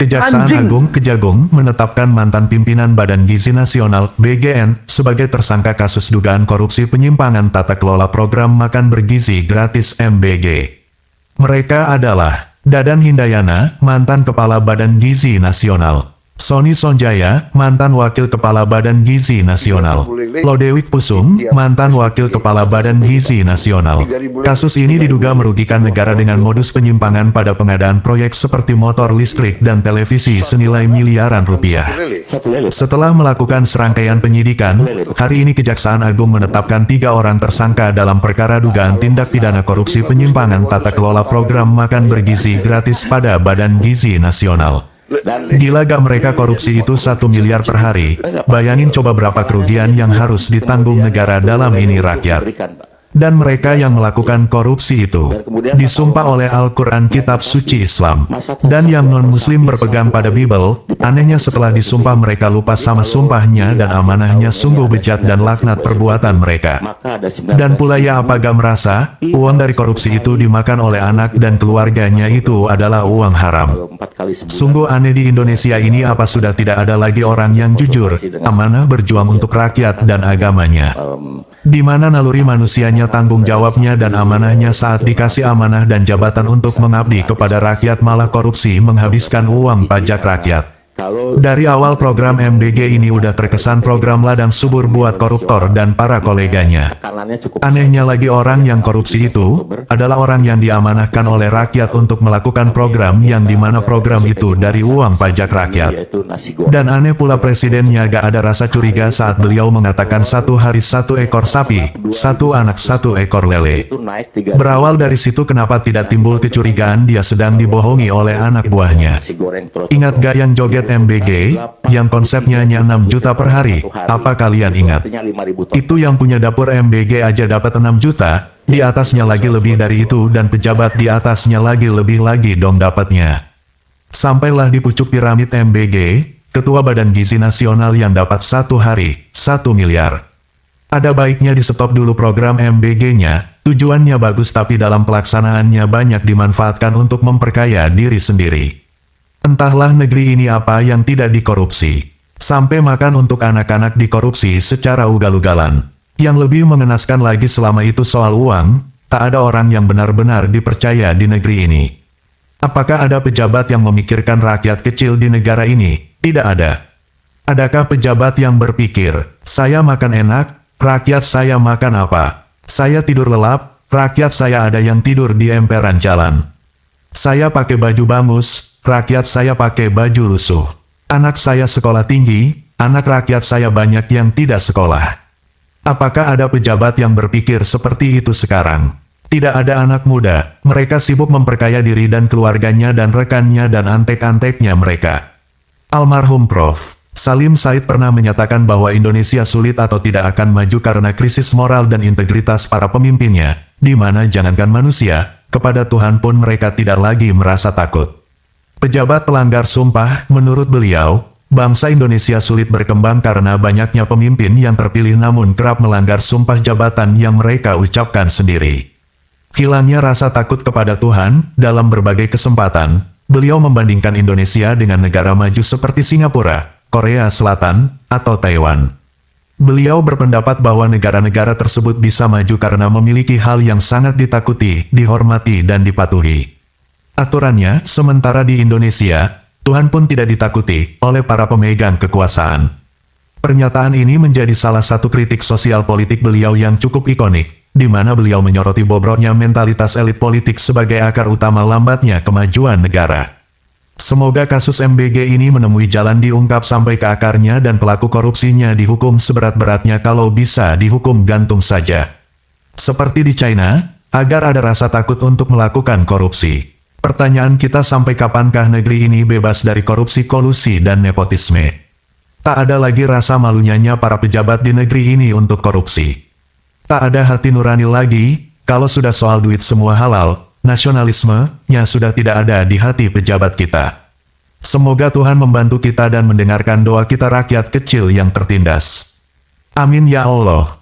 Kejaksaan Agung Kejagung menetapkan mantan pimpinan Badan Gizi Nasional (BGN) sebagai tersangka kasus dugaan korupsi penyimpangan tata kelola program makan bergizi gratis MBG. Mereka adalah Dadan Hindayana, mantan Kepala Badan Gizi Nasional; Sony Sonjaya, mantan Wakil Kepala Badan Gizi Nasional; Lodewijk Pusum, mantan Wakil Kepala Badan Gizi Nasional. Kasus ini diduga merugikan negara dengan modus penyimpangan pada pengadaan proyek seperti motor listrik dan televisi senilai miliaran rupiah. Setelah melakukan serangkaian penyidikan, hari ini Kejaksaan Agung menetapkan 3 orang tersangka dalam perkara dugaan tindak pidana korupsi penyimpangan tata kelola program makan bergizi gratis pada Badan Gizi Nasional. Gila gak mereka korupsi itu 1 miliar per hari? Bayangin coba berapa kerugian yang harus ditanggung negara dalam ini rakyat. Dan mereka yang melakukan korupsi itu disumpah oleh Al-Quran kitab suci Islam. Dan yang non-muslim berpegang pada Bible. Anehnya setelah disumpah mereka lupa sama sumpahnya dan amanahnya. Sungguh bejat dan laknat perbuatan mereka. Dan pula ya apa gak merasa, uang dari korupsi itu dimakan oleh anak dan keluarganya itu adalah uang haram. Sungguh aneh di Indonesia ini, apa sudah tidak ada lagi orang yang jujur, amanah berjuang untuk rakyat dan agamanya. Di mana naluri manusianya, tanggung jawabnya dan amanahnya saat dikasih amanah dan jabatan untuk mengabdi kepada rakyat malah korupsi menghabiskan uang pajak rakyat. Dari awal program MBG ini udah terkesan program ladang subur buat koruptor dan para koleganya. Anehnya lagi orang yang korupsi itu adalah orang yang diamanahkan oleh rakyat untuk melakukan program yang dimana program itu dari uang pajak rakyat. Dan aneh pula presidennya gak ada rasa curiga saat beliau mengatakan 1 hari 1 ekor sapi, 1 anak 1 ekor lele. Berawal dari situ kenapa tidak timbul kecurigaan dia sedang dibohongi oleh anak buahnya? Ingat gak yang joget MBG, yang konsepnya hanya 6 juta per hari? Apa kalian ingat? Itu yang punya dapur MBG aja dapat 6 juta, di atasnya lagi lebih dari itu dan pejabat di atasnya lagi lebih lagi dong dapatnya. Sampailah di pucuk piramid MBG, Ketua Badan Gizi Nasional yang dapat 1 hari, 1 miliar. Ada baiknya di stop dulu program MBG-nya, tujuannya bagus tapi dalam pelaksanaannya banyak dimanfaatkan untuk memperkaya diri sendiri. Entahlah negeri ini apa yang tidak dikorupsi. Sampai makan untuk anak-anak dikorupsi secara ugal-ugalan. Yang lebih mengenaskan lagi selama itu soal uang, tak ada orang yang benar-benar dipercaya di negeri ini. Apakah ada pejabat yang memikirkan rakyat kecil di negara ini? Tidak ada. Adakah pejabat yang berpikir, saya makan enak, rakyat saya makan apa? Saya tidur lelap, rakyat saya ada yang tidur di emperan jalan. Saya pakai baju bagus, rakyat saya pakai baju lusuh. Anak saya sekolah tinggi, anak rakyat saya banyak yang tidak sekolah. Apakah ada pejabat yang berpikir seperti itu sekarang? Tidak ada anak muda, mereka sibuk memperkaya diri dan keluarganya dan rekannya dan antek-anteknya mereka. Almarhum Prof. Salim Said pernah menyatakan bahwa Indonesia sulit atau tidak akan maju karena krisis moral dan integritas para pemimpinnya, di mana jangankan manusia, kepada Tuhan pun mereka tidak lagi merasa takut. Pejabat pelanggar sumpah, menurut beliau, bangsa Indonesia sulit berkembang karena banyaknya pemimpin yang terpilih namun kerap melanggar sumpah jabatan yang mereka ucapkan sendiri. Hilangnya rasa takut kepada Tuhan, dalam berbagai kesempatan, beliau membandingkan Indonesia dengan negara maju seperti Singapura, Korea Selatan, atau Taiwan. Beliau berpendapat bahwa negara-negara tersebut bisa maju karena memiliki hal yang sangat ditakuti, dihormati dan dipatuhi. Aturannya, sementara di Indonesia, Tuhan pun tidak ditakuti oleh para pemegang kekuasaan. Pernyataan ini menjadi salah satu kritik sosial politik beliau yang cukup ikonik, di mana beliau menyoroti bobroknya mentalitas elit politik sebagai akar utama lambatnya kemajuan negara. Semoga kasus MBG ini menemui jalan diungkap sampai ke akarnya dan pelaku korupsinya dihukum seberat-beratnya, kalau bisa dihukum gantung saja. Seperti di China, agar ada rasa takut untuk melakukan korupsi. Pertanyaan kita, sampai kapankah negeri ini bebas dari korupsi, kolusi, dan nepotisme? Tak ada lagi rasa malunya para pejabat di negeri ini untuk korupsi. Tak ada hati nurani lagi, kalau sudah soal duit semua halal, nasionalisme-nya sudah tidak ada di hati pejabat kita. Semoga Tuhan membantu kita dan mendengarkan doa kita rakyat kecil yang tertindas. Amin ya Allah.